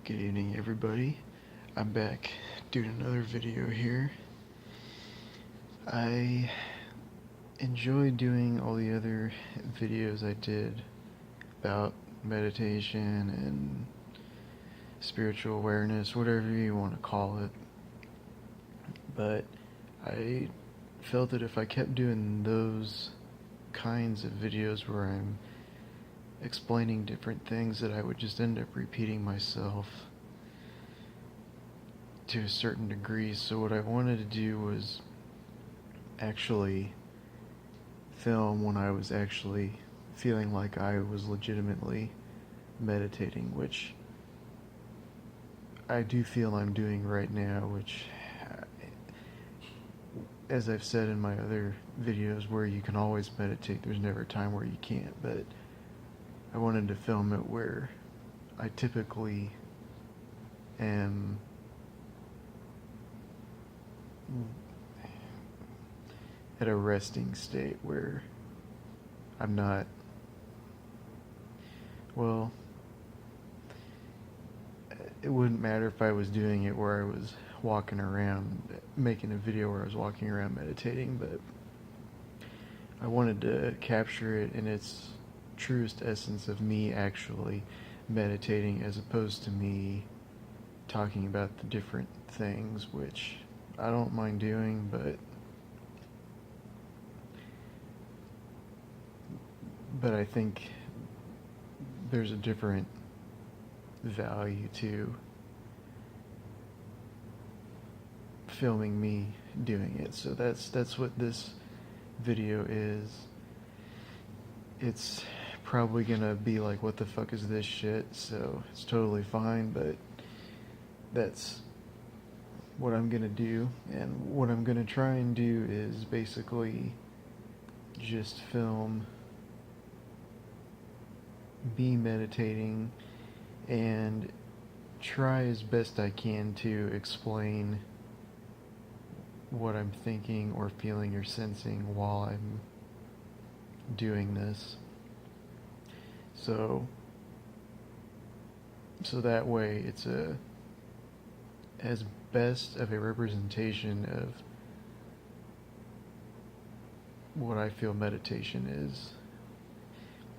Good evening, everybody. I'm back doing another video here. I enjoy doing all the other videos I did about meditation and spiritual awareness, whatever you want to call it. But I felt that if I kept doing those kinds of videos where I'm explaining different things, that I would just end up repeating myself to a certain degree. So what I wanted to do was actually film when I was actually feeling like I was legitimately meditating, which I do feel I'm doing right now, which, as I've said in my other videos, where you can always meditate, there's never a time where you can't, but I wanted to film it where I typically am at a resting state where I'm not, well, it wouldn't matter if I was doing it where I was walking around, making a video where I was walking around meditating, but I wanted to capture it in its truest essence of me actually meditating, as opposed to me talking about the different things, which I don't mind doing, but I think there's a different value to filming me doing it. So that's what this video is. It's probably gonna be like, what the fuck is this shit? So it's totally fine, but that's what I'm gonna do. And what I'm gonna try and do is basically just film me meditating and try as best I can to explain what I'm thinking or feeling or sensing while I'm doing this. So that way it's as best of a representation of what I feel meditation is.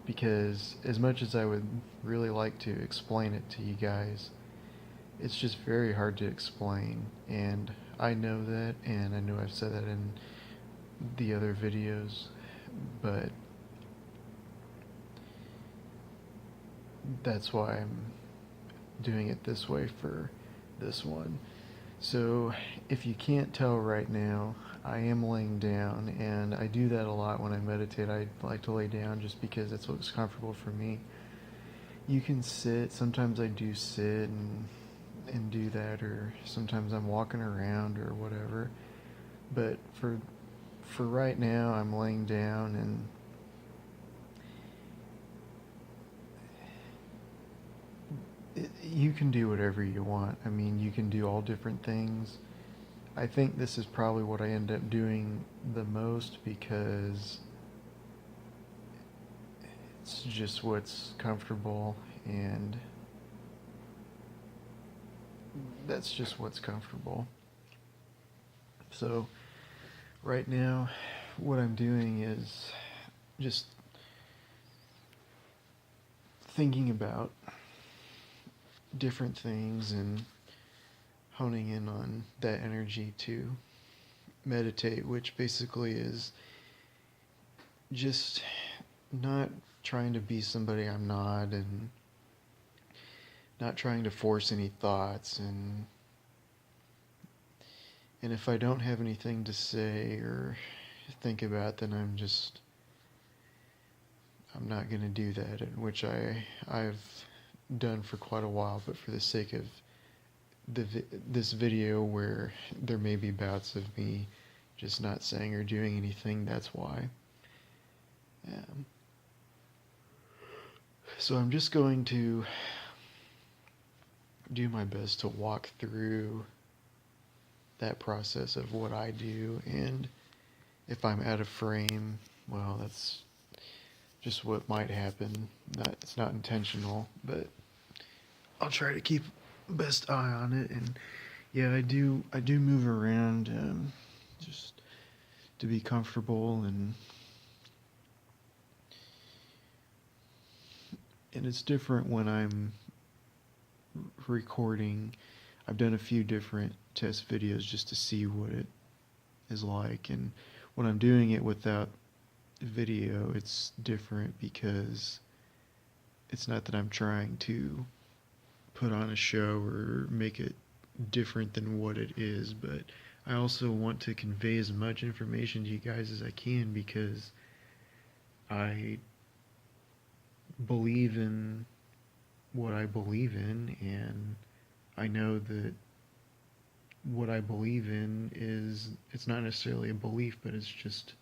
Because as much as I would really like to explain it to you guys, it's just very hard to explain, and I know that, and I know I've said that in the other videos, but that's why I'm doing it this way for this one. So if you can't tell right now, I am laying down, and I do that a lot when I meditate. I like to lay down just because that's what's comfortable for me. You can sit. Sometimes I do sit and do that, or sometimes I'm walking around or whatever. But for right now, I'm laying down, and you can do whatever you want. I mean, you can do all different things. I think this is probably what I end up doing the most, because it's just what's comfortable, and that's just what's comfortable. So right now, what I'm doing is just thinking about different things and honing in on that energy to meditate, which basically is just not trying to be somebody I'm not, and not trying to force any thoughts, and if I don't have anything to say or think about, then I'm not going to do that, which I've done for quite a while, but for the sake of this video where there may be bouts of me just not saying or doing anything, that's why. So I'm just going to do my best to walk through that process of what I do, and if I'm out of frame, well, that's just what might happen. It's not intentional, but I'll try to keep best eye on it. And yeah, I do move around, just to be comfortable, and it's different when I'm recording. I've done a few different test videos just to see what it is like, and when I'm doing it without video, it's different because it's not that I'm trying to put on a show or make it different than what it is, but I also want to convey as much information to you guys as I can because I believe in what I believe in, and I know that what I believe in is, it's not necessarily a belief, but it's just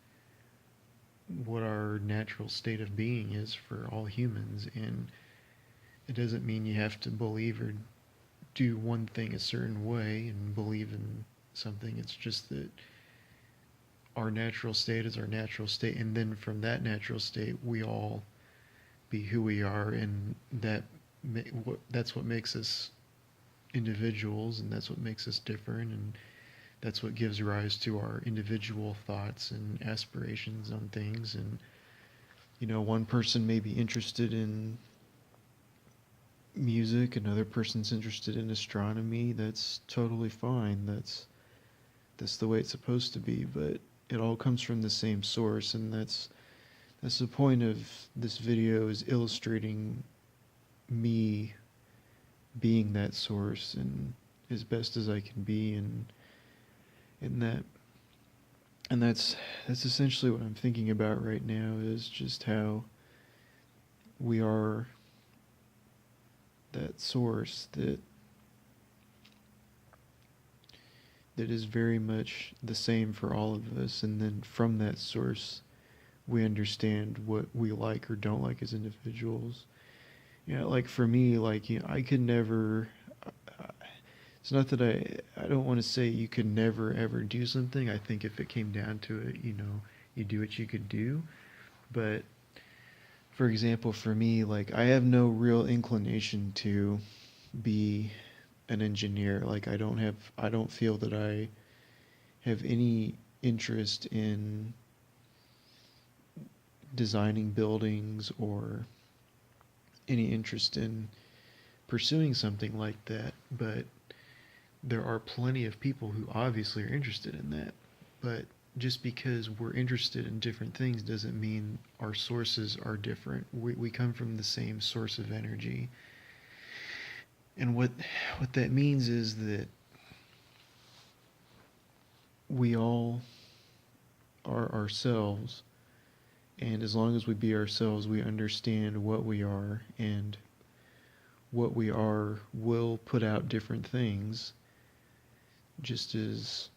what our natural state of being is for all humans. And it doesn't mean you have to believe or do one thing a certain way and believe in something. It's just that our natural state is our natural state, and then from that natural state we all be who we are, and that's what makes us individuals, and that's what makes us different, and that's what gives rise to our individual thoughts and aspirations on things. And one person may be interested in music, another person's interested in astronomy. That's totally fine. That's the way it's supposed to be, but it all comes from the same source, and that's the point of this video, is illustrating me being that source and as best as I can be, and that and that's essentially what I'm thinking about right now, is just how we are that source that is very much the same for all of us, and then from that source we understand what we like or don't like as individuals. Like for me, like, I could never. It's not that I don't want to say you could never ever do something. I think if it came down to it, you do what you could do. But for example, for me, like, I have no real inclination to be an engineer. Like, I don't feel that I have any interest in designing buildings or any interest in pursuing something like that. But there are plenty of people who obviously are interested in that. But just because we're interested in different things doesn't mean our sources are different. We come from the same source of energy. And what that means is that we all are ourselves, and as long as we be ourselves, we understand what we are, and what we are will put out different things. Just as,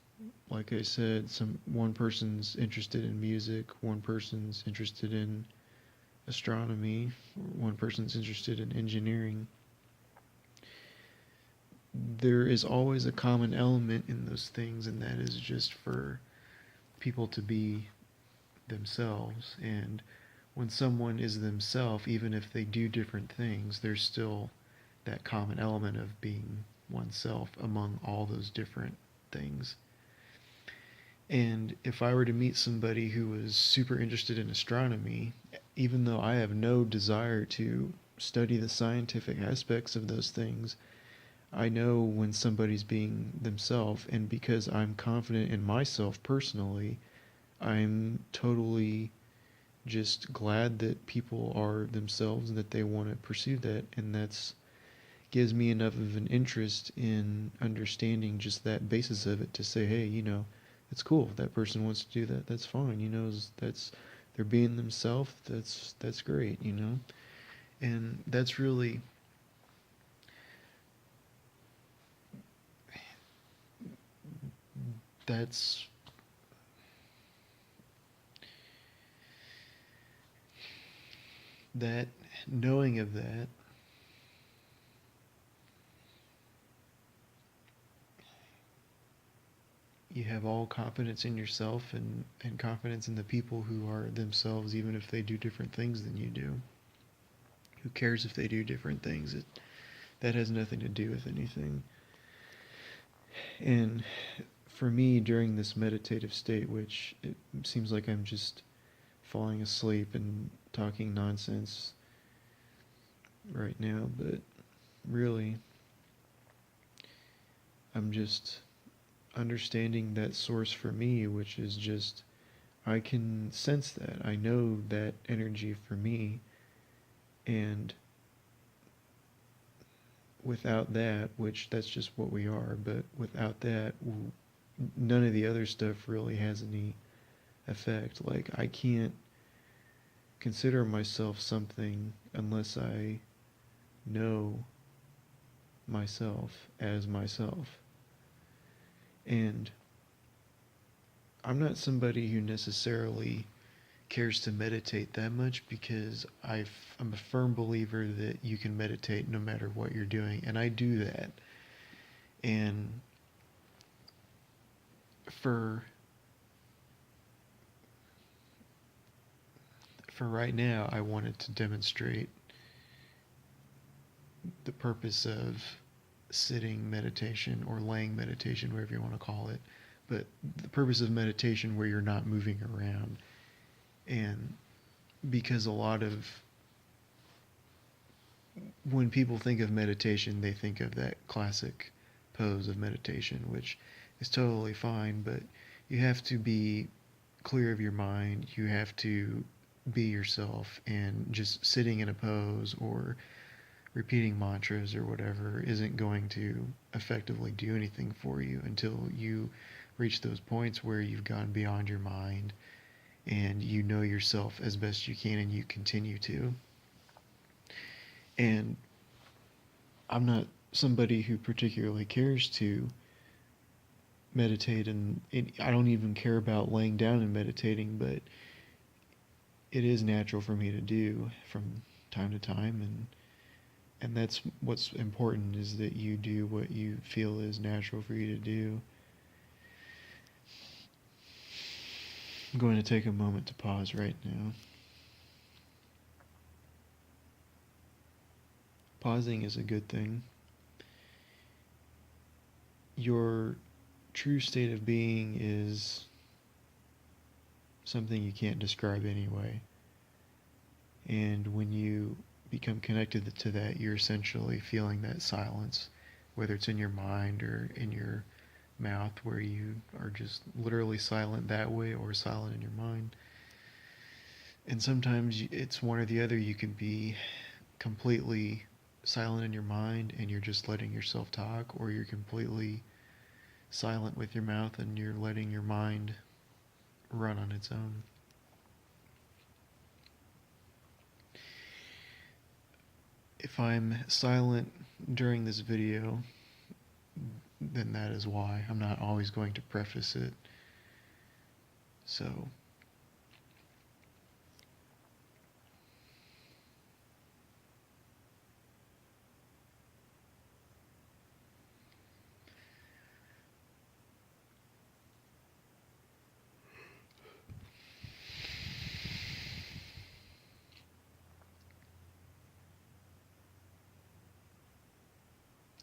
like I said, one person's interested in music, one person's interested in astronomy, one person's interested in engineering. There is always a common element in those things, and that is just for people to be themselves. And when someone is themselves, even if they do different things, there's still that common element of being oneself among all those different things. And if I were to meet somebody who was super interested in astronomy, even though I have no desire to study the scientific aspects of those things, I know when somebody's being themselves, and because I'm confident in myself personally, I'm totally just glad that people are themselves and that they want to pursue that, and that's gives me enough of an interest in understanding just that basis of it to say, hey, it's cool. If that person wants to do that, that's fine. That's they're being themselves. That's great. And that's that knowing of that, you have all confidence in yourself, and confidence in the people who are themselves, even if they do different things than you do. Who cares if they do different things? that has nothing to do with anything. And for me, during this meditative state, which it seems like I'm just falling asleep and talking nonsense right now, but really, I'm just understanding that source for me, which is just, I can sense that. I know that energy for me, and without that, which that's just what we are, but without that, none of the other stuff really has any effect. Like, I can't consider myself something unless I know myself as myself. And I'm not somebody who necessarily cares to meditate that much, because I'm a firm believer that you can meditate no matter what you're doing, and I do that. And for right now, I wanted to demonstrate the purpose of sitting meditation or laying meditation, whatever you want to call it, but the purpose of meditation where you're not moving around. And because a lot of, when people think of meditation, they think of that classic pose of meditation, which is totally fine, but you have to be clear of your mind. You have to be yourself, and just sitting in a pose or repeating mantras or whatever isn't going to effectively do anything for you until you reach those points where you've gone beyond your mind and you know yourself as best you can, and you continue to. And I'm not somebody who particularly cares to meditate, and I don't even care about laying down and meditating, but it is natural for me to do from time to time, and that's what's important, is that you do what you feel is natural for you to do. I'm going to take a moment to pause right now. Pausing is a good thing. Your true state of being is something you can't describe anyway. And when you become connected to that, you're essentially feeling that silence, whether it's in your mind or in your mouth, where you are just literally silent that way or silent in your mind. And sometimes it's one or the other. You can be completely silent in your mind and you're just letting yourself talk, or you're completely silent with your mouth and you're letting your mind run on its own. If I'm silent during this video, then that is why. I'm not always going to preface it. So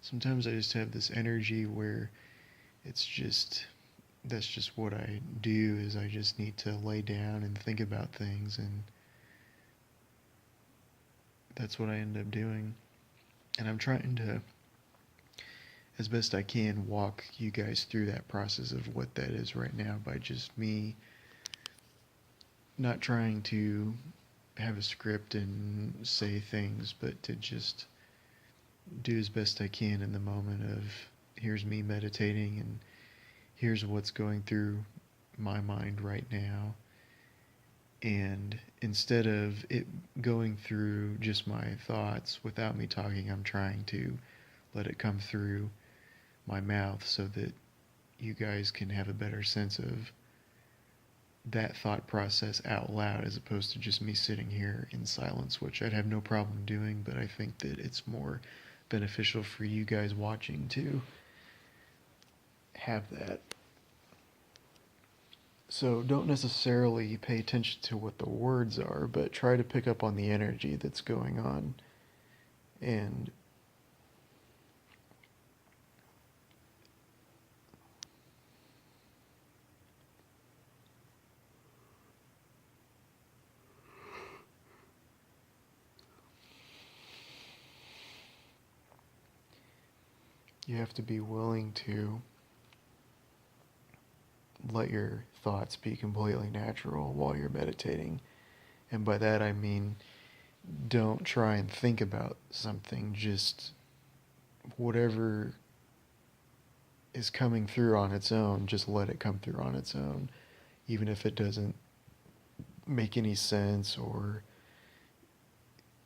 sometimes I just have this energy where it's just, that's just what I do, is I just need to lay down and think about things, and that's what I end up doing. And I'm trying to, as best I can, walk you guys through that process of what that is right now, by just me not trying to have a script and say things, but to just do as best I can in the moment of, here's me meditating and here's what's going through my mind right now. And instead of it going through just my thoughts without me talking, I'm trying to let it come through my mouth so that you guys can have a better sense of that thought process out loud, as opposed to just me sitting here in silence, which I'd have no problem doing, but I think that it's more beneficial for you guys watching to have that. So don't necessarily pay attention to what the words are, but try to pick up on the energy that's going on. And You have to be willing to let your thoughts be completely natural while you're meditating. And by that I mean, don't try and think about something, just whatever is coming through on its own, just let it come through on its own. Even if it doesn't make any sense, or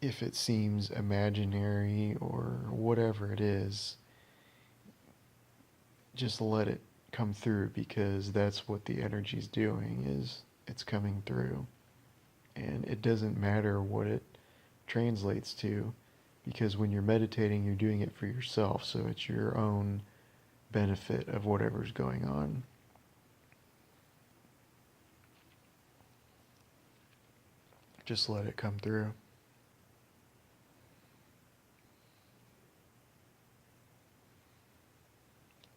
if it seems imaginary, or whatever it is, just let it come through, because that's what the energy's doing, is it's coming through. And it doesn't matter what it translates to, because when you're meditating, you're doing it for yourself, so it's your own benefit of whatever's going on. Just let it come through.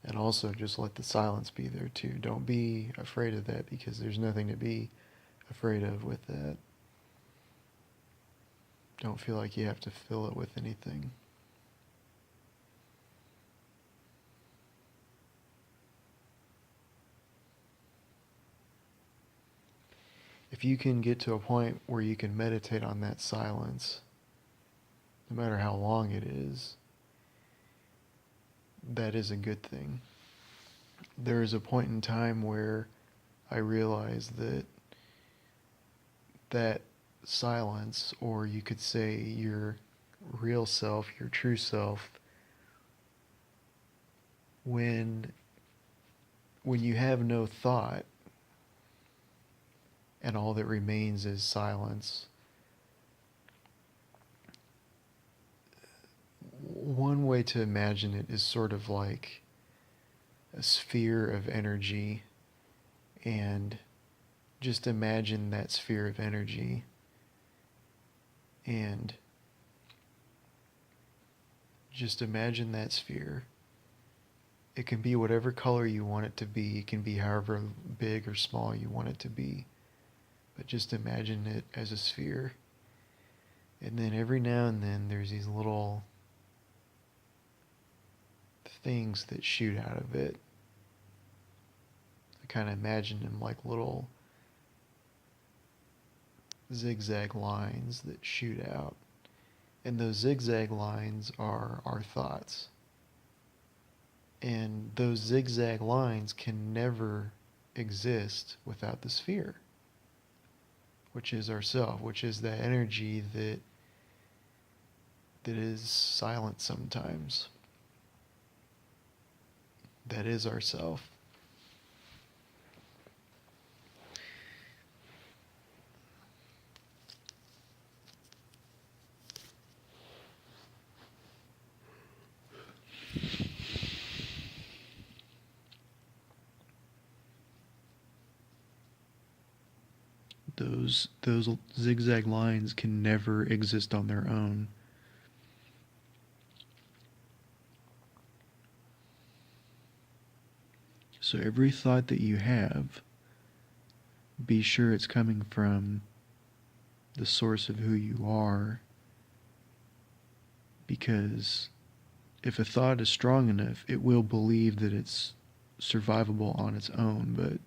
And also just let the silence be there too. Don't be afraid of that, because there's nothing to be afraid of with that. Don't feel like you have to fill it with anything. If you can get to a point where you can meditate on that silence, no matter how long it is, that is a good thing. There is a point in time where I realized that that silence, or you could say your real self, your true self, when you have no thought and all that remains is silence, one way to imagine it is sort of like a sphere of energy, and just imagine that sphere of energy, and just imagine that sphere. It can be whatever color you want it to be. It can be however big or small you want it to be. But just imagine it as a sphere. And then every now and then there's these little things that shoot out of it. I kind of imagine them like little zigzag lines that shoot out. And those zigzag lines are our thoughts. And those zigzag lines can never exist without the sphere, which is ourself, which is that energy that is silent sometimes. That is ourself. Those zigzag lines can never exist on their own. So every thought that you have, be sure it's coming from the source of who you are, because if a thought is strong enough, it will believe that it's survivable on its own. But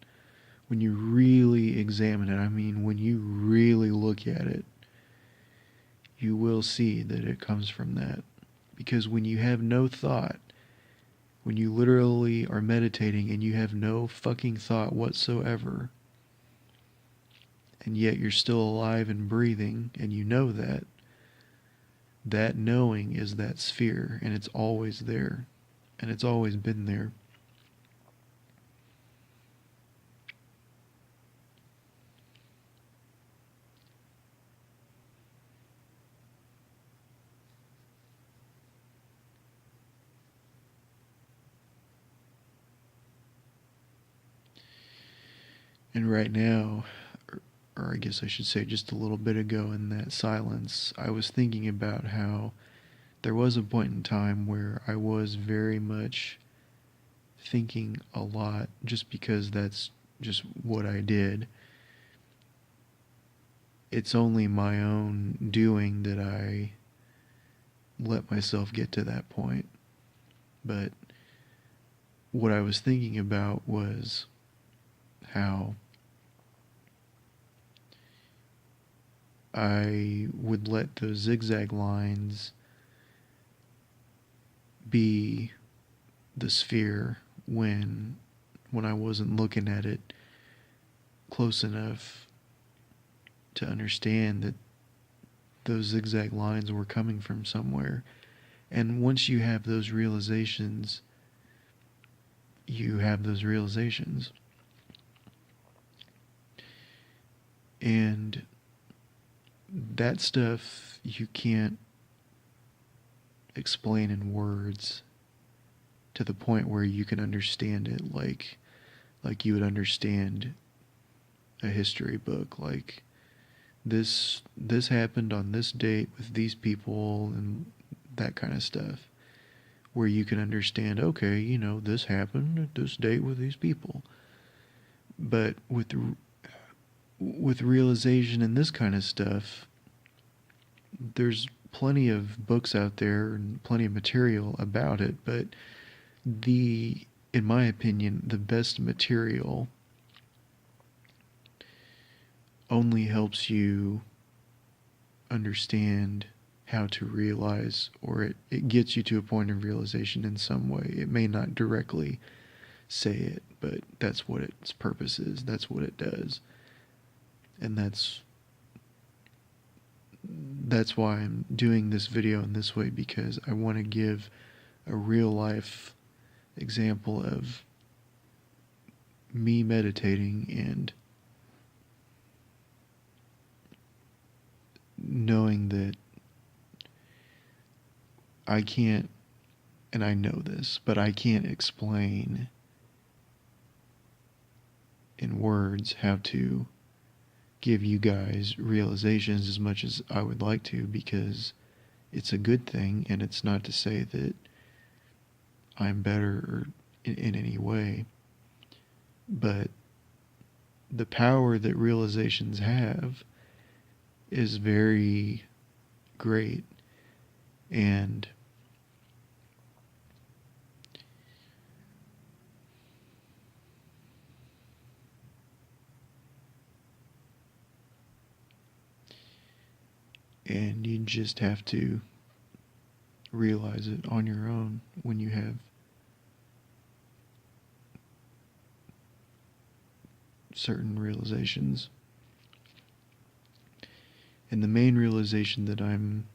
when you really examine it, I mean when you really look at it, you will see that it comes from that. Because when you have no thought, when you literally are meditating and you have no fucking thought whatsoever, and yet you're still alive and breathing, and you know that, that knowing is that sphere, and it's always there, and it's always been there. And right now, or I guess I should say just a little bit ago in that silence, I was thinking about how there was a point in time where I was very much thinking a lot, just because that's just what I did. It's only my own doing that I let myself get to that point. But what I was thinking about was how I would let those zigzag lines be the sphere when I wasn't looking at it close enough to understand that those zigzag lines were coming from somewhere. And once you have those realizations, you have those realizations. And that stuff you can't explain in words to the point where you can understand it like you would understand a history book. Like this happened on this date with these people and that kind of stuff, where you can understand, okay, you know, this happened at this date with these people. But with realization and this kind of stuff, there's plenty of books out there and plenty of material about it, but in my opinion, the best material only helps you understand how to realize, or it gets you to a point of realization in some way. It may not directly say it, but that's what its purpose is. That's what it does. And that's why I'm doing this video in this way, because I want to give a real life example of me meditating and knowing that I can't, and I know this, but I can't explain in words how to give you guys realizations as much as I would like to, because it's a good thing, and it's not to say that I'm better or in any way, but the power that realizations have is very great. And you just have to realize it on your own when you have certain realizations. And the main realization that I'm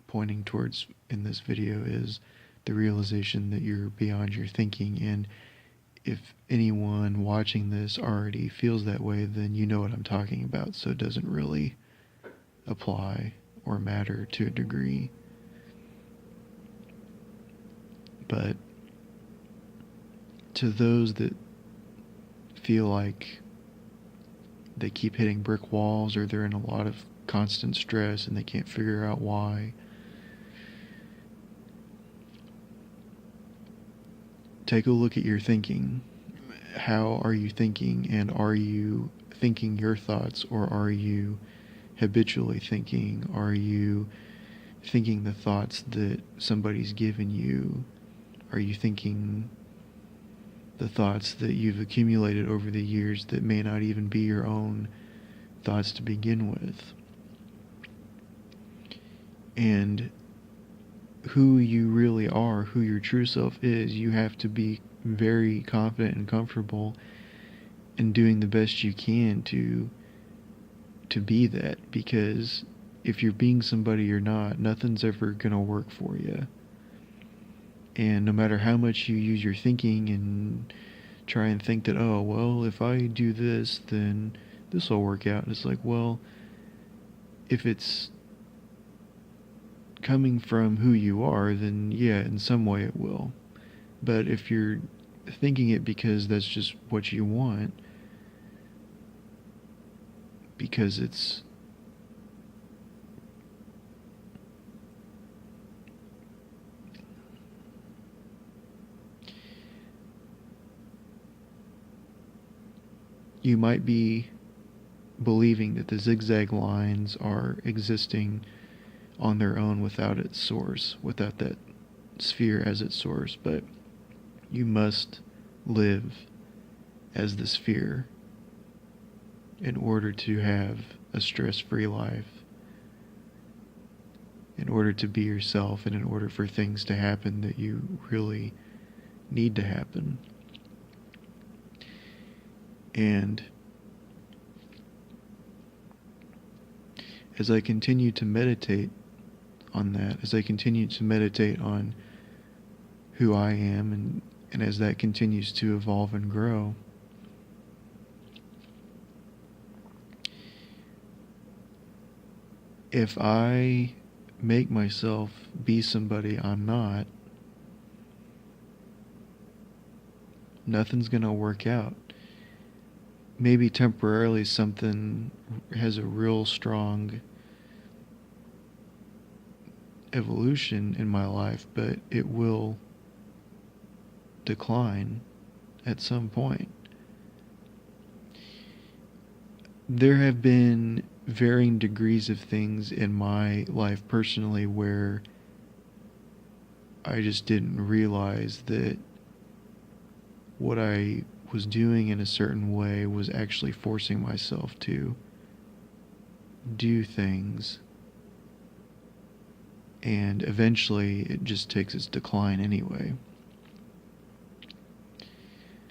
pointing towards in this video is the realization that you're beyond your thinking. And if anyone watching this already feels that way, then you know what I'm talking about, so it doesn't really apply or matter to a degree. But to those that feel like they keep hitting brick walls, or they're in a lot of constant stress and they can't figure out why, take a look at your thinking. How are you thinking? And are you thinking your thoughts, or are you habitually thinking? Are you thinking the thoughts that somebody's given you? Are you thinking the thoughts that you've accumulated over the years that may not even be your own thoughts to begin with? And who you really are, who your true self is, you have to be very confident and comfortable in doing the best you can to be that, because if you're being somebody you're not, nothing's ever gonna work for you. And no matter how much you use your thinking and try and think that, oh, well, if I do this, then this will work out. And it's like, well, if it's coming from who you are, then yeah, in some way it will. But if you're thinking it because that's just what you want, because it's you might be believing that the zigzag lines are existing on their own without its source, without that sphere as its source, but you must live as the sphere in order to have a stress-free life, in order to be yourself, and in order for things to happen that you really need to happen. And as I continue to meditate on that, as I continue to meditate on who I am, and as that continues to evolve and grow, if I make myself be somebody I'm not, nothing's going to work out. Maybe temporarily something has a real strong evolution in my life, but it will decline at some point. There have been varying degrees of things in my life personally where I just didn't realize that what I was doing in a certain way was actually forcing myself to do things, and eventually it just takes its decline anyway.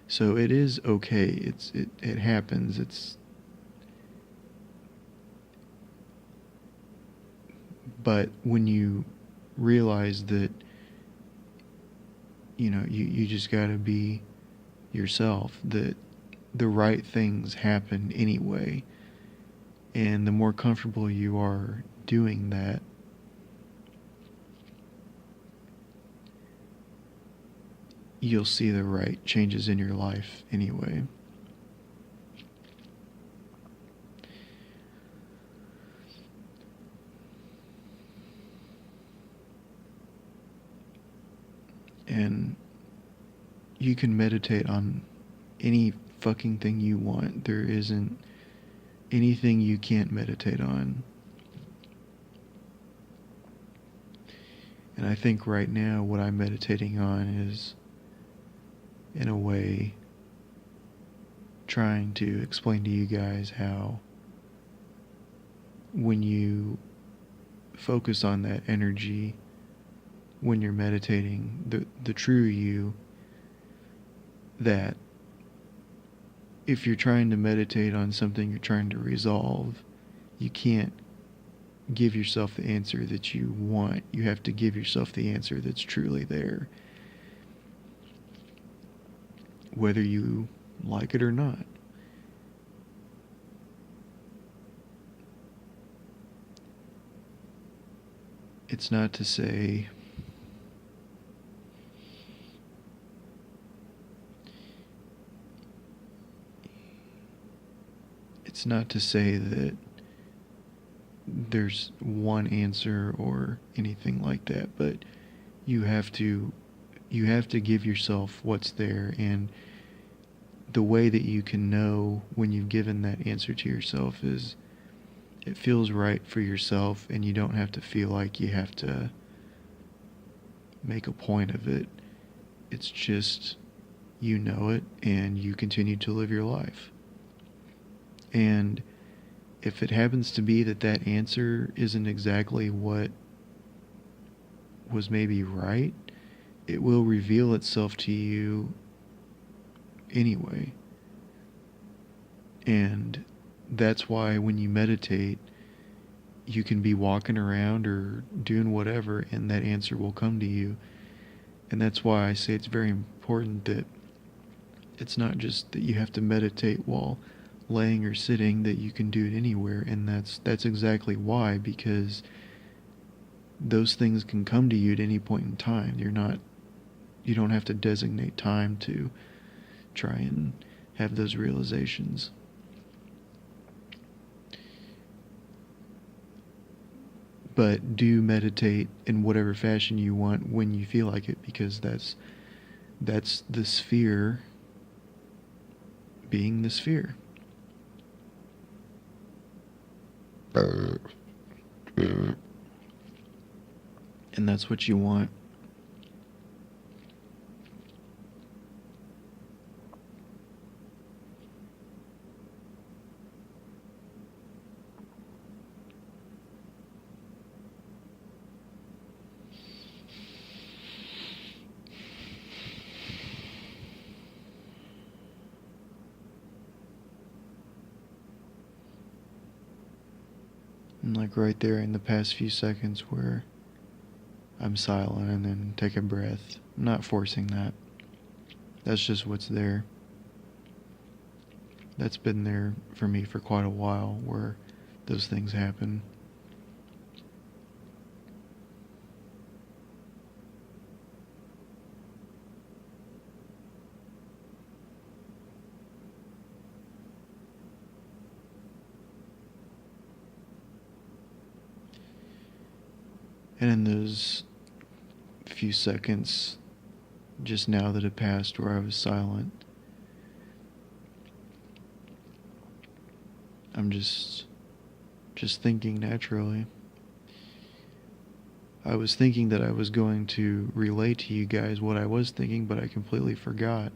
So it is okay. It happens. But when you realize that, you just gotta be yourself, that the right things happen anyway, and the more comfortable you are doing that, you'll see the right changes in your life anyway. And you can meditate on any fucking thing you want. There isn't anything you can't meditate on. And I think right now what I'm meditating on is, in a way, trying to explain to you guys how when you focus on that energy, when you're meditating, the true you, that if you're trying to meditate on something you're trying to resolve, you can't give yourself the answer that you want. You have to give yourself the answer that's truly there, whether you like it or not. It's not to say that there's one answer or anything like that, but you have to give yourself what's there, and the way that you can know when you've given that answer to yourself is it feels right for yourself, and you don't have to feel like you have to make a point of it. It's just, you know it, and you continue to live your life. And if it happens to be that answer isn't exactly what was maybe right, it will reveal itself to you anyway. And that's why when you meditate, you can be walking around or doing whatever, and that answer will come to you. And that's why I say it's very important that it's not just that you have to meditate while laying or sitting, that you can do it anywhere. And that's exactly why, because those things can come to you at any point in time. You don't have to designate time to try and have those realizations. But do meditate in whatever fashion you want when you feel like it, because that's the sphere being the sphere. And that's what you want. And like right there in the past few seconds where I'm silent and then take a breath. I'm not forcing that. That's just what's there. That's been there for me for quite a while where those things happen. And in those few seconds just now that had passed where I was silent, I'm just thinking naturally. I was thinking that I was going to relay to you guys what I was thinking, but I completely forgot.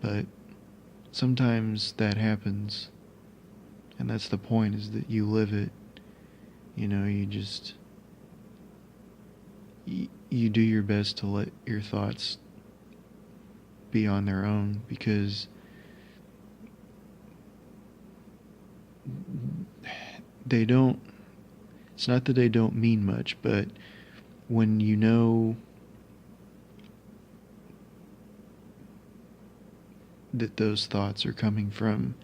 But sometimes that happens, and that's the point, is that you live it. You know, you do your best to let your thoughts be on their own, because they don't, it's not that they don't mean much, but when you know that those thoughts are coming from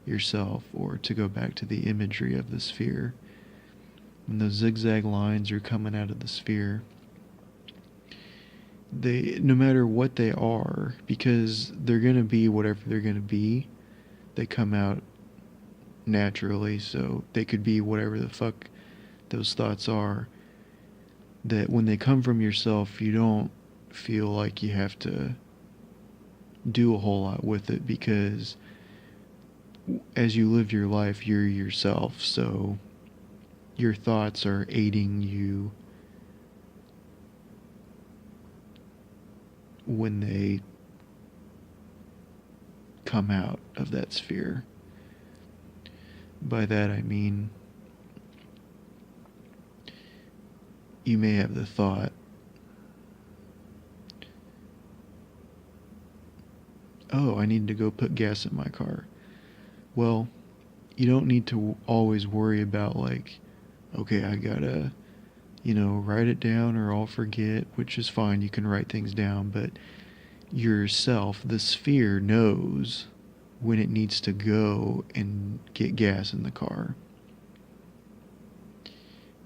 yourself, or to go back to the imagery of the sphere, when those zigzag lines are coming out of the sphere, they, no matter what they are, because they're going to be whatever they're going to be, they come out naturally. So they could be whatever the fuck those thoughts are, that when they come from yourself, you don't feel like you have to do a whole lot with it, because as you live your life, you're yourself. So your thoughts are aiding you when they come out of that sphere. By that I mean, you may have the thought, oh, I need to go put gas in my car. Well, you don't need to always worry about, like, okay, I gotta, write it down or I'll forget, which is fine. You can write things down, but yourself, the sphere, knows when it needs to go and get gas in the car.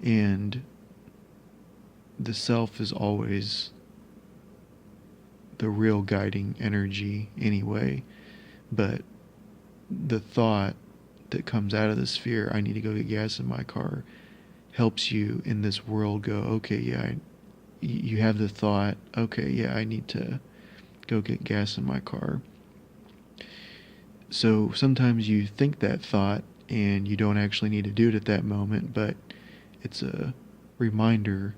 And the self is always the real guiding energy anyway, but the thought that comes out of the sphere, I need to go get gas in my car, helps you in this world go, okay, yeah, you have the thought, okay, yeah, I need to go get gas in my car. So sometimes you think that thought and you don't actually need to do it at that moment, but it's a reminder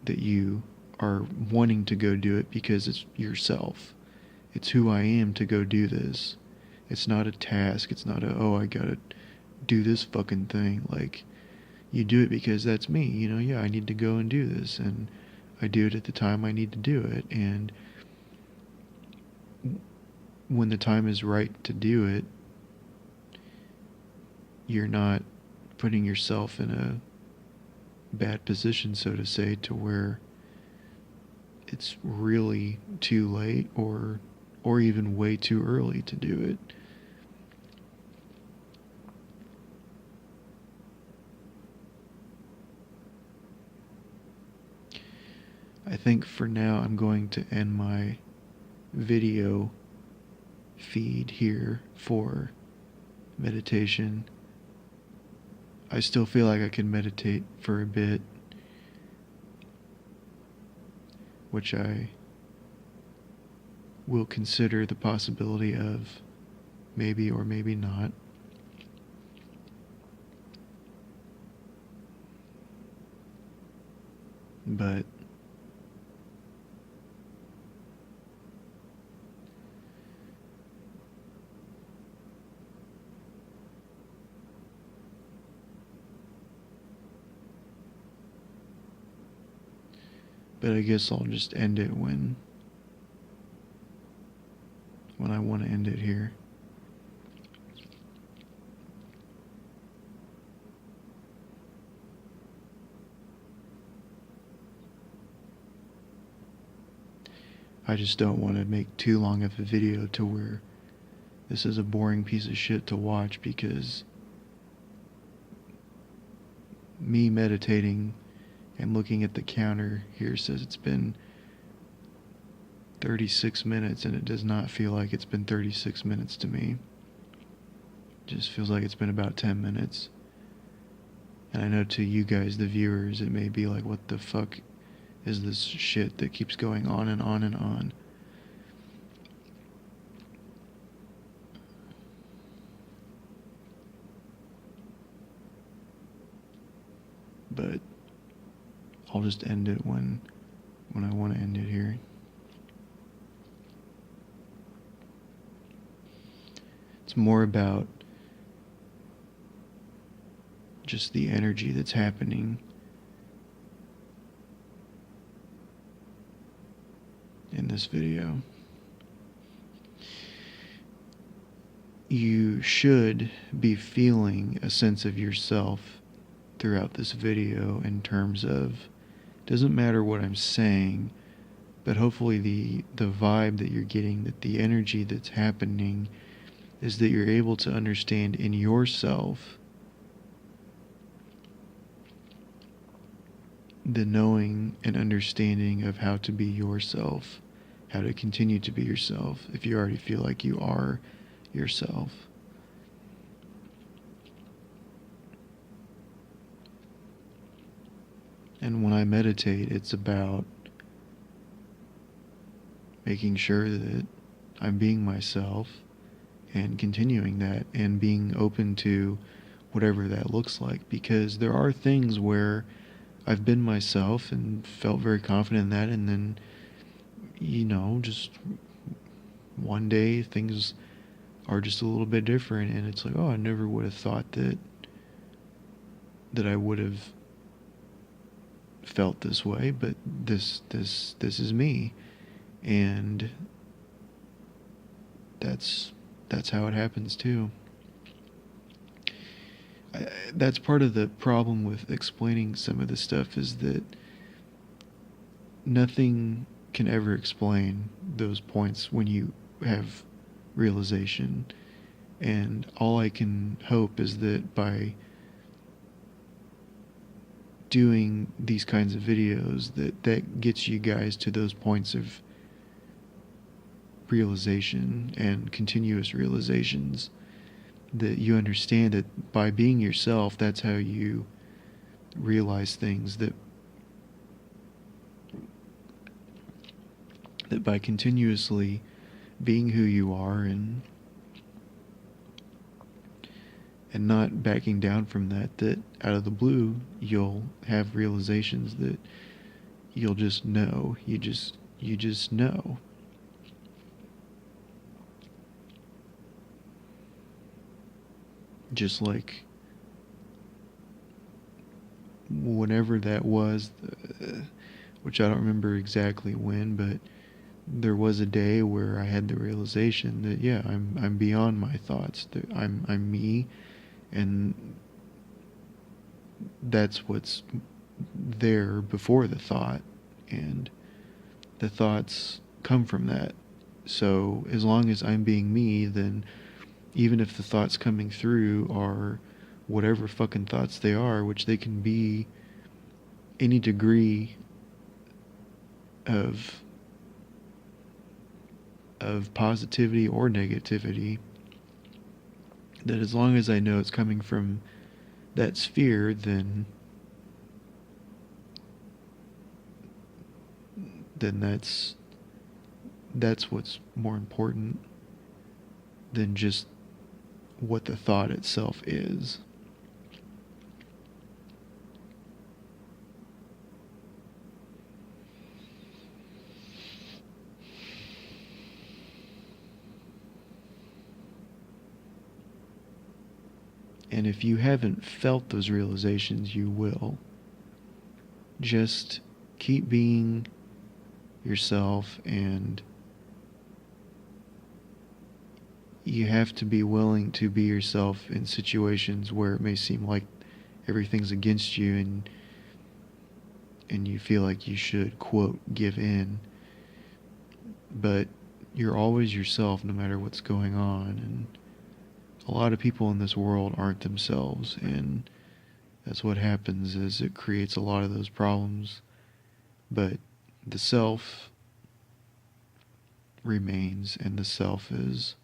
that you are wanting to go do it because it's yourself. It's who I am to go do this. It's not a task. It's not oh, I gotta do this fucking thing. Like, you do it because that's me. Yeah, I need to go and do this. And I do it at the time I need to do it. And when the time is right to do it, you're not putting yourself in a bad position, so to say, to where it's really too late or even way too early to do it. I think for now I'm going to end my video feed here for meditation. I still feel like I can meditate for a bit, which I will consider the possibility of maybe or maybe not. But I guess I'll just end it when I want to end it here. I just don't want to make too long of a video to where this is a boring piece of shit to watch, because me meditating and looking at the counter here says it's been 36 minutes, and it does not feel like it's been 36 minutes to me. It just feels like it's been about 10 minutes. And I know to you guys, the viewers, it may be like, what the fuck is this shit that keeps going on and on and on? But I'll just end it when I want to end it here. It's more about just the energy that's happening in this video. You should be feeling a sense of yourself throughout this video, in terms of, doesn't matter what I'm saying, but hopefully the vibe that you're getting, that the energy that's happening, is that you're able to understand in yourself the knowing and understanding of how to be yourself, how to continue to be yourself if you already feel like you are yourself. And when I meditate, it's about making sure that I'm being myself and continuing that and being open to whatever that looks like. Because there are things where I've been myself and felt very confident in that, and then, just one day things are just a little bit different, and it's like, oh, I never would have thought that I would have felt this way, but this is me, and that's how it happens too. That's part of the problem with explaining some of this stuff, is that nothing can ever explain those points when you have realization, and all I can hope is that by doing these kinds of videos, that gets you guys to those points of realization and continuous realizations, that you understand that by being yourself, that's how you realize things, that by continuously being who you are and not backing down from that out of the blue, you'll have realizations that you'll just know. You just know. Just like whenever that was, which I don't remember exactly when, but there was a day where I had the realization that, yeah, I'm beyond my thoughts. That I'm me, and that's what's there before the thought, and the thoughts come from that. So as long as I'm being me, then even if the thoughts coming through are whatever fucking thoughts they are, which they can be any degree of positivity or negativity, that as long as I know it's coming from that sphere, then that's what's more important than just what the thought itself is. And if you haven't felt those realizations, you will. Just keep being yourself, and you have to be willing to be yourself in situations where it may seem like everything's against you, and you feel like you should, quote, give in. but you're always yourself no matter what's going on. And a lot of people in this world aren't themselves, and that's what happens is it creates a lot of those problems. But the self remains, and the self is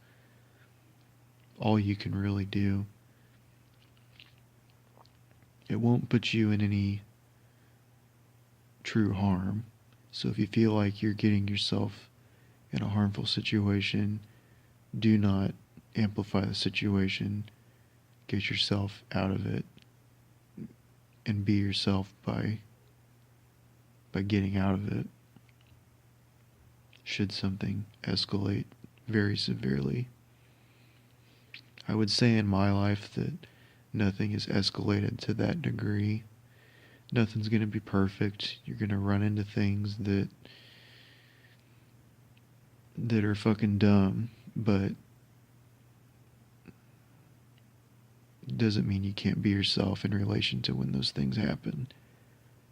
all you can really do. It won't put you in any true harm. So if you feel like you're getting yourself in a harmful situation, do not amplify the situation. Get yourself out of it and be yourself by getting out of it. Should something escalate very severely. I would say in my life that nothing has escalated to that degree. Nothing's going to be perfect. You're going to run into things that are fucking dumb, but doesn't mean you can't be yourself in relation to when those things happen.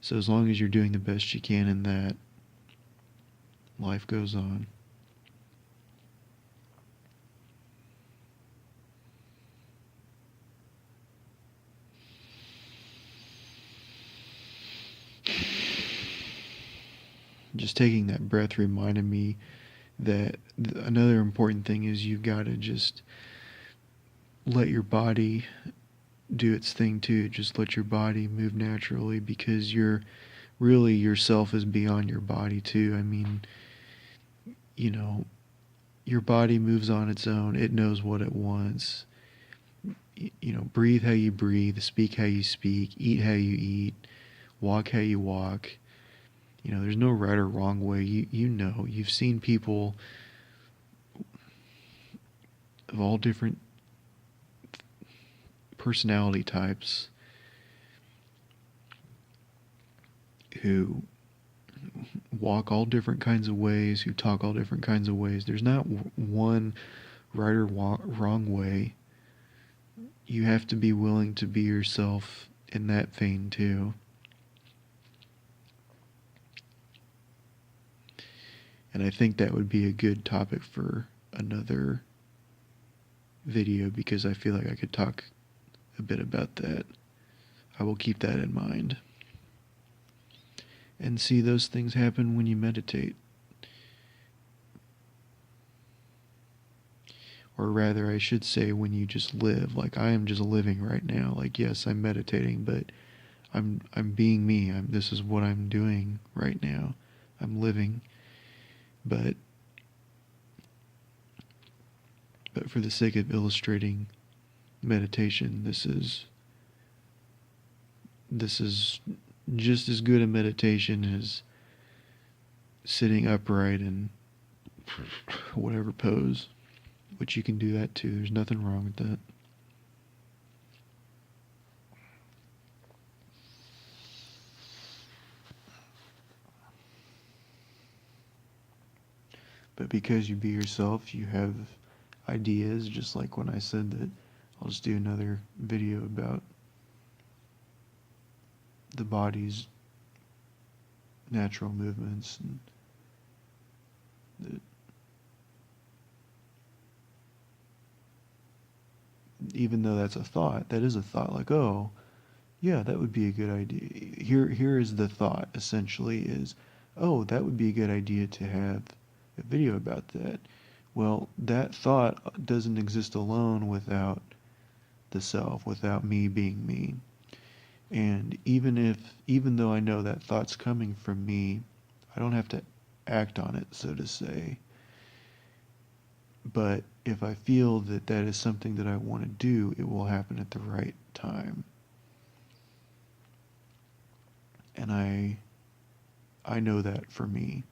So as long as you're doing the best you can in that, life goes on. Just taking that breath reminded me that another important thing is you've got to just let your body do its thing too. Just let your body move naturally, because yourself is beyond your body too. I mean, your body moves on its own. It knows what it wants. Breathe how you breathe, speak how you speak, eat how you eat, walk how you walk. There's no right or wrong way. You've seen people of all different personality types who walk all different kinds of ways, who talk all different kinds of ways. There's not one right or wrong way. You have to be willing to be yourself in that vein too. And I think that would be a good topic for another video, because I feel like I could talk a bit about that. I will keep that in mind. And see, those things happen when you meditate. Or rather, I should say, when you just live. Like, I am just living right now. Like, yes, I'm meditating, but I'm being me. This is what I'm doing right now. I'm living. But for the sake of illustrating meditation, this is just as good a meditation as sitting upright in whatever pose, which you can do that too. There's nothing wrong with that. But because you be yourself, you have ideas, just like when I said that I'll just do another video about the body's natural movements, and that even though that's a thought, that is a thought, like, oh, yeah, that would be a good idea. Here is the thought, essentially, is, oh, that would be a good idea to have a video about that. Well, that thought doesn't exist alone without the self, without me being me. And even though I know that thought's coming from me, I don't have to act on it, so to say. But if I feel that that is something that I want to do, it will happen at the right time. And I know that for me.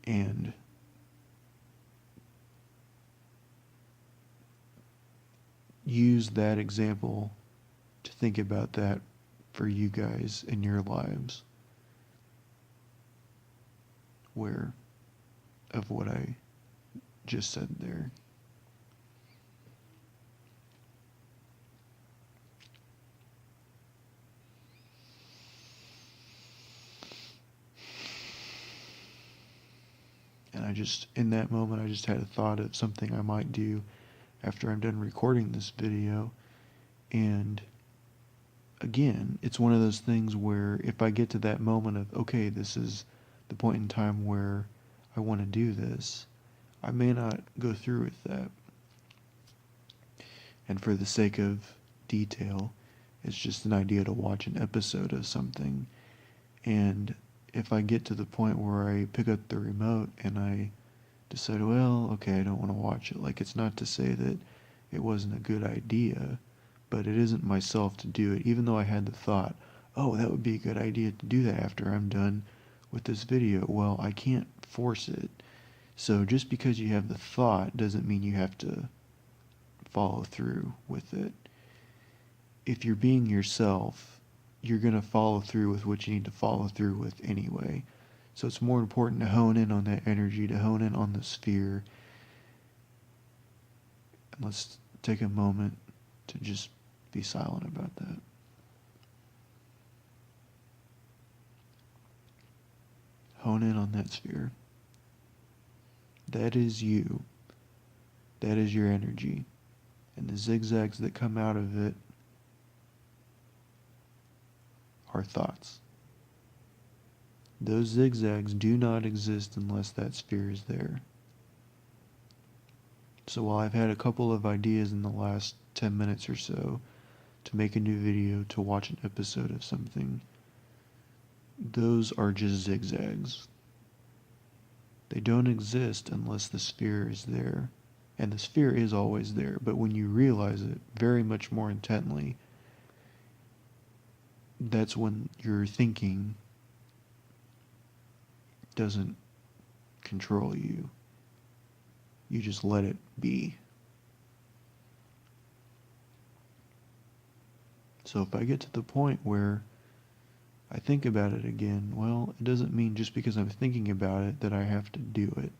And use that example to think about that for you guys in your lives, where of what I just said there. in that moment, I just had a thought of something I might do after I'm done recording this video. And again, it's one of those things where if I get to that moment of, okay, this is the point in time where I want to do this, I may not go through with that. And for the sake of detail, it's just an idea to watch an episode of something. And if I get to the point where I pick up the remote and I decide, well, okay, I don't want to watch it, like, it's not to say that it wasn't a good idea, but it isn't myself to do it, even though I had the thought, oh, that would be a good idea to do that after I'm done with this video. Well, I can't force it. So just because you have the thought doesn't mean you have to follow through with it. If you're being yourself, you're going to follow through with what you need to follow through with anyway. So it's more important to hone in on that energy, to hone in on the sphere. And let's take a moment to just be silent about that. Hone in on that sphere. That is you. That is your energy. And the zigzags that come out of it are thoughts. Those zigzags do not exist unless that sphere is there. So while I've had a couple of ideas in the last 10 minutes or so to make a new video, to watch an episode of something, those are just zigzags. They don't exist unless the sphere is there. And the sphere is always there, but when you realize it very much more intently, that's when your thinking doesn't control you. You just let it be. So if I get to the point where I think about it again, well, it doesn't mean just because I'm thinking about it that I have to do it.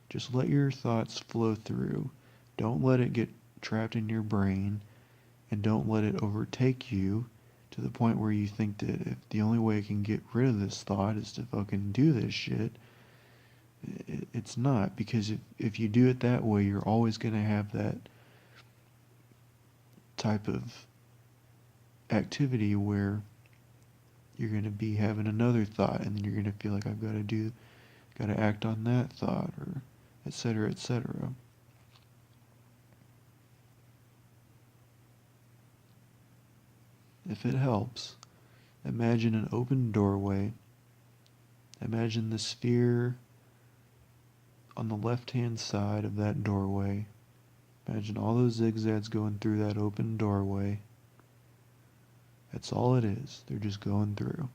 Just let your thoughts flow through. Don't let it get trapped in your brain, and don't let it overtake you to the point where you think that if the only way I can get rid of this thought is to fucking do this shit. It's not, because if you do it that way, you're always going to have that type of activity where you're going to be having another thought, and then you're going to feel like I've got to act on that thought, or etc., etc. If it helps, imagine an open doorway. Imagine the sphere on the left-hand side of that doorway. Imagine all those zigzags going through that open doorway. That's all it is. They're just going through.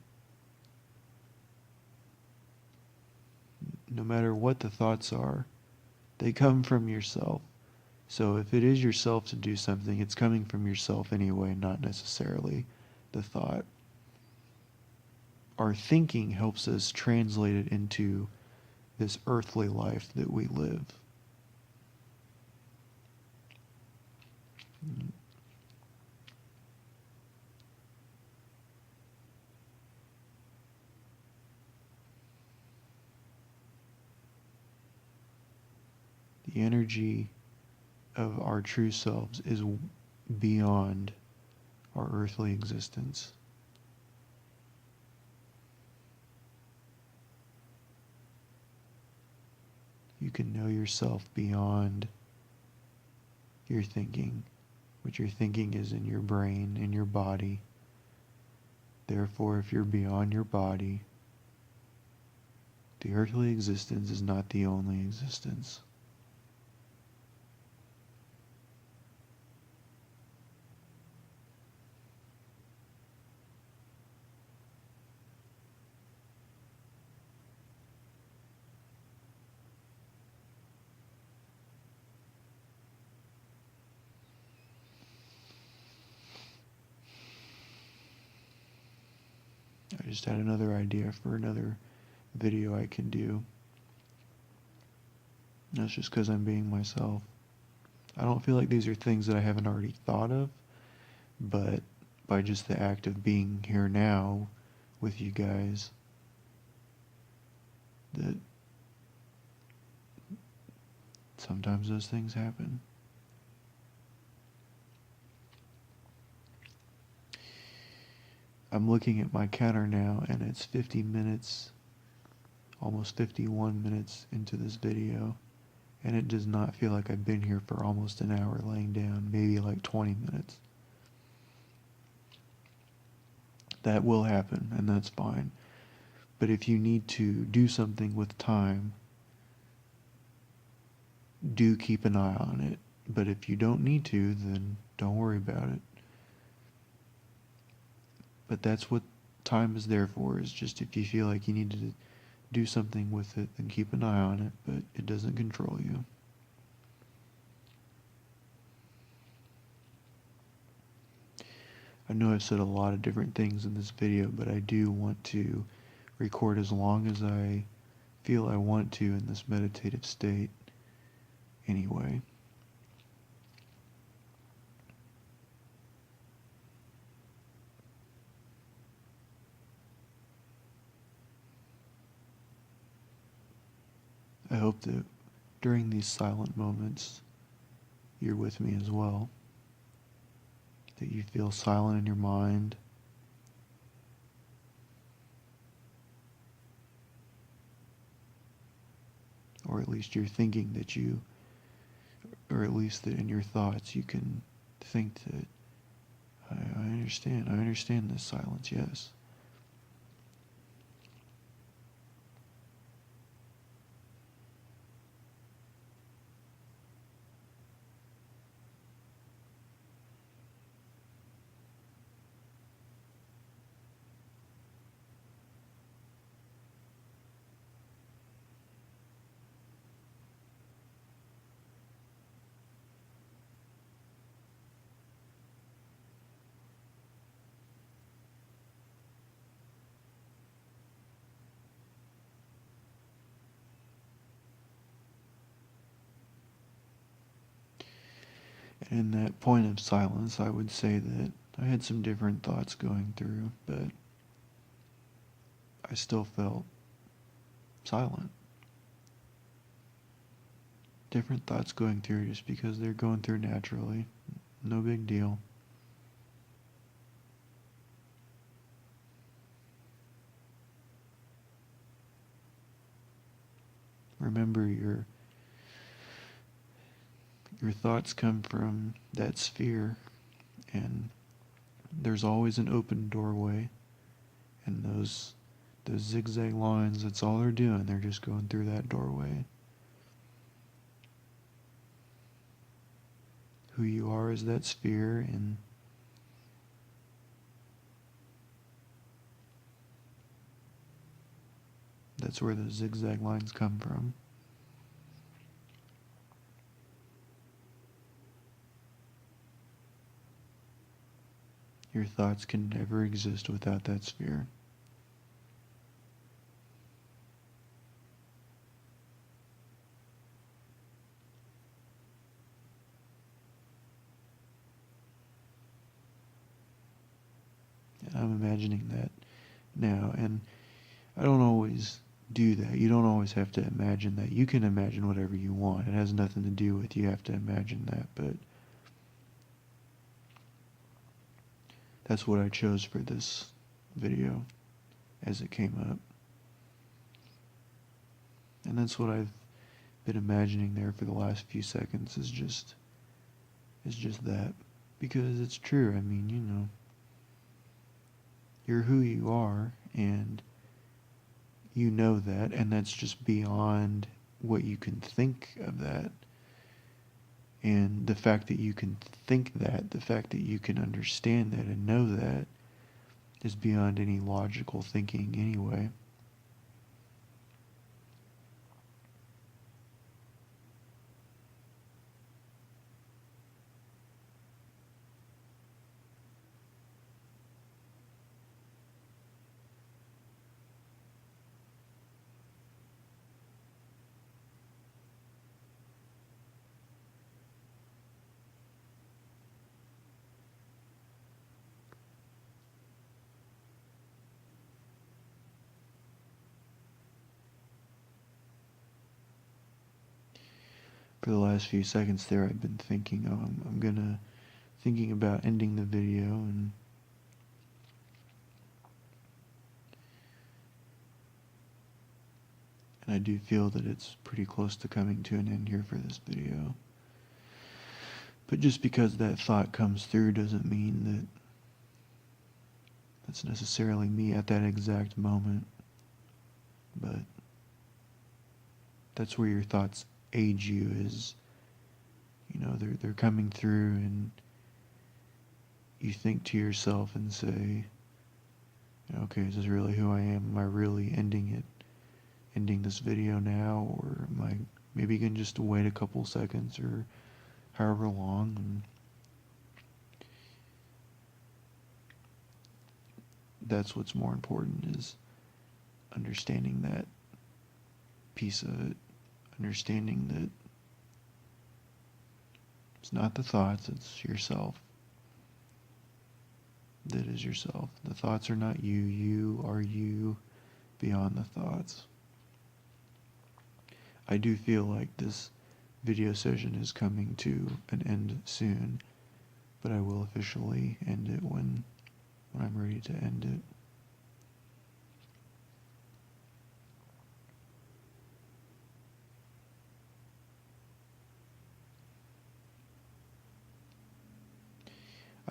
No matter what the thoughts are, they come from yourself. So if it is yourself to do something, it's coming from yourself anyway, not necessarily the thought. Our thinking helps us translate it into this earthly life that we live. The energy of our true selves is beyond our earthly existence. You can know yourself beyond your thinking. What your thinking is in your brain, in your body. Therefore, if you're beyond your body, the earthly existence is not the only existence. I just had another idea for another video I can do. That's just because I'm being myself. I don't feel like these are things that I haven't already thought of, but by just the act of being here now with you guys, that sometimes those things happen. I'm looking at my counter now, and it's 50 minutes, almost 51 minutes into this video, and it does not feel like I've been here for almost an hour laying down, maybe like 20 minutes. That will happen, and that's fine. But if you need to do something with time, do keep an eye on it. But if you don't need to, then don't worry about it. But that's what time is there for, is just if you feel like you need to do something with it, then keep an eye on it, but it doesn't control you. I know I've said a lot of different things in this video, but I do want to record as long as I feel I want to in this meditative state anyway. I hope that during these silent moments, you're with me as well. That you feel silent in your mind. Or at least you're thinking that you, or at least that in your thoughts you can think that, I understand this silence, yes. And in that point of silence, I would say that I had some different thoughts going through, but I still felt silent. Different thoughts going through just because they're going through naturally. No big deal. Remember, your thoughts come from that sphere, and there's always an open doorway, and those zigzag lines, that's all they're doing. They're just going through that doorway. Who you are is that sphere, and that's where the zigzag lines come from. Your thoughts can never exist without that sphere. And I'm imagining that now, and I don't always do that. You don't always have to imagine that. You can imagine whatever you want. It has nothing to do with you have to imagine that, but that's what I chose for this video as it came up. And that's what I've been imagining there for the last few seconds, is just that. Because it's true. I mean, you know, you're who you are, and you know that, and that's just beyond what you can think of that. And the fact that you can think that, the fact that you can understand that and know that, is beyond any logical thinking anyway. For the last few seconds there, I've been thinking, oh, thinking about ending the video, and I do feel that it's pretty close to coming to an end here for this video. But just because that thought comes through doesn't mean that that's necessarily me at that exact moment. But that's where your thoughts aid you, is, you know, they're coming through, and you think to yourself and say, okay, is this really who I am? Am I really ending this video now, or am I maybe going to just wait a couple seconds or however long? And that's what's more important, is understanding that piece of it, understanding that it's not the thoughts, it's yourself. That is yourself. The thoughts are not you. You are you beyond the thoughts. I do feel like this video session is coming to an end soon, but I will officially end it when I'm ready to end it.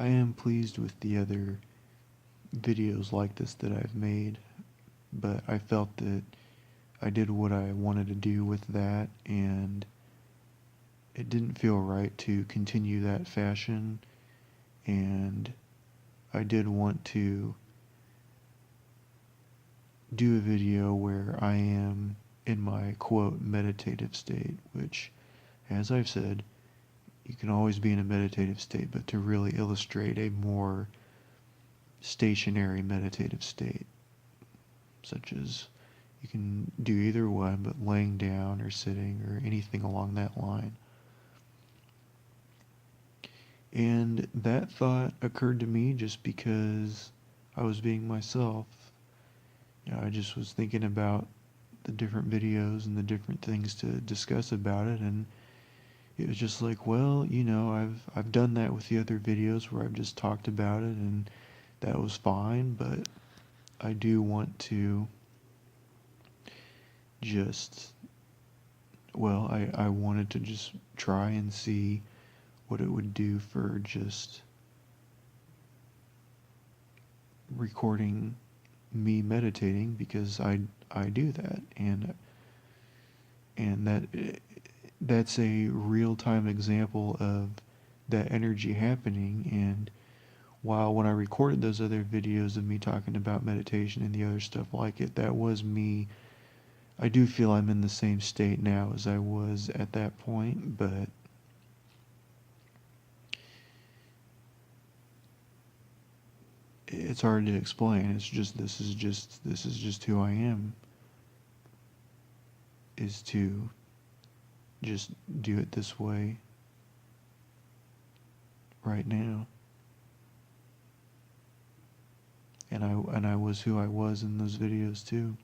I am pleased with the other videos like this that I've made, but I felt that I did what I wanted to do with that, and it didn't feel right to continue that fashion, and I did want to do a video where I am in my, quote, meditative state, which, as I've said, you can always be in a meditative state, but to really illustrate a more stationary meditative state, such as you can do either one, but laying down or sitting or anything along that line. And that thought occurred to me just because I was being myself. You know, I just was thinking about the different videos and the different things to discuss about it, and it was just like, well, you know, I've done that with the other videos where I've just talked about it, and that was fine, but I do want to just, well, I wanted to just try and see what it would do for just recording me meditating, because I do that, and that's a real-time example of that energy happening. And while when I recorded those other videos of me talking about meditation and the other stuff like it, that was me, I do feel I'm in the same state now as I was at that point, but it's hard to explain. It's just this is just who I am, is to just do it this way right now. And I was who I was in those videos too.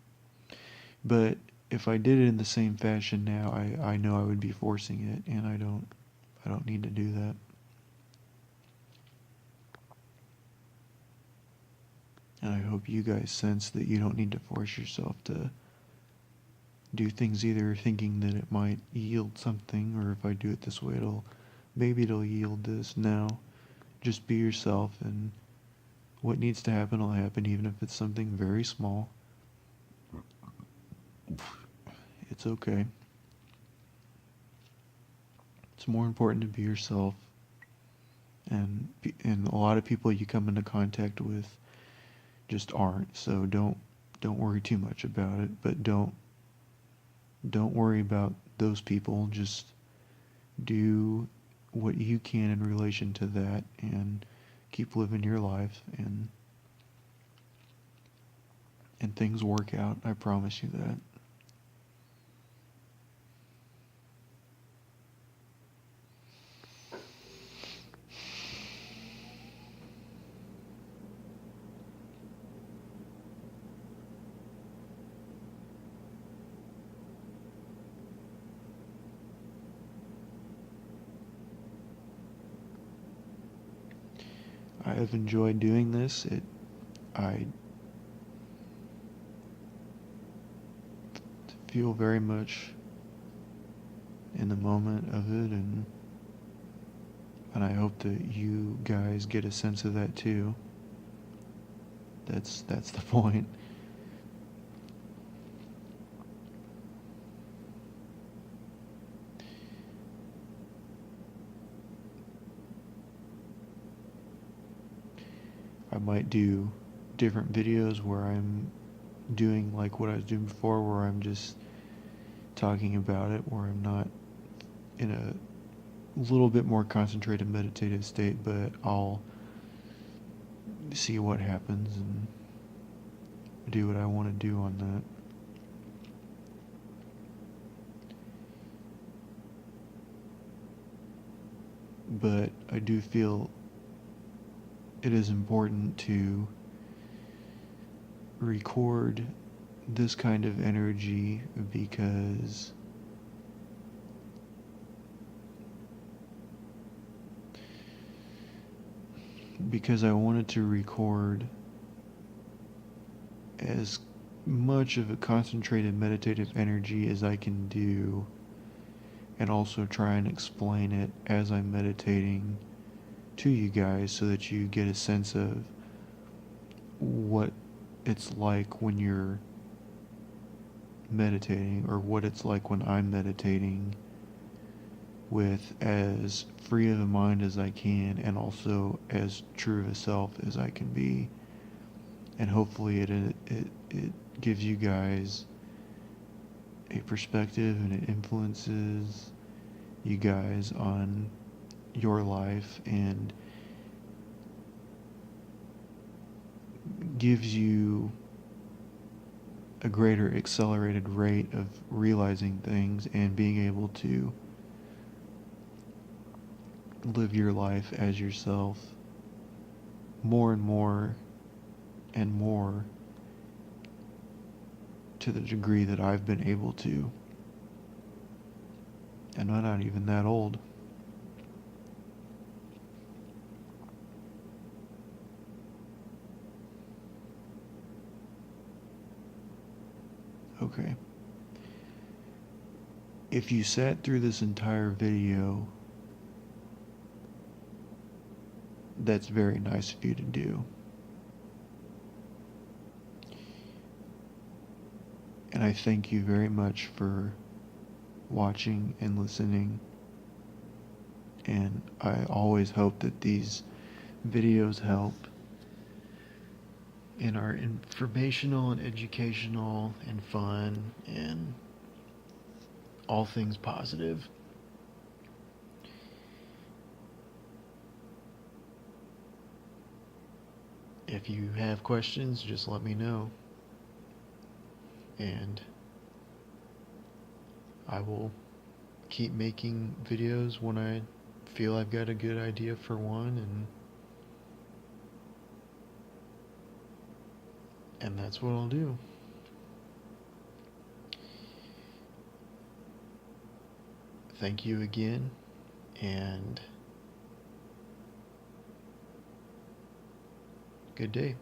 But if I did it in the same fashion now, I know I would be forcing it, and I don't need to do that. And I hope you guys sense that you don't need to force yourself to do things, either thinking that it might yield something, or if I do it this way, maybe it'll yield this. No, just be yourself, and what needs to happen will happen, even if it's something very small. It's okay. It's more important to be yourself, and a lot of people you come into contact with just aren't. So don't worry too much about it, but don't worry about those people. Just do what you can in relation to that, and keep living your life, and things work out. I promise you that. I have enjoyed doing this. I feel very much in the moment of it, and I hope that you guys get a sense of that too. That's the point. I might do different videos where I'm doing like what I was doing before, where I'm just talking about it, where I'm not in a little bit more concentrated meditative state, but I'll see what happens and do what I want to do on that. But I do feel it is important to record this kind of energy because I wanted to record as much of a concentrated meditative energy as I can do, and also try and explain it as I'm meditating to you guys so that you get a sense of what it's like when you're meditating, or what it's like when I'm meditating, with as free of a mind as I can and also as true of a self as I can be. And hopefully it gives you guys a perspective, and it influences you guys on your life and gives you a greater accelerated rate of realizing things and being able to live your life as yourself more and more and more, to the degree that I've been able to. And I'm not even that old. Okay. If you sat through this entire video, that's very nice of you to do. And I thank you very much for watching and listening. And I always hope that these videos help and are informational and educational and fun and all things positive. If you have questions, just let me know, and I will keep making videos when I feel I've got a good idea for one, and that's what I'll do. Thank you again, and good day.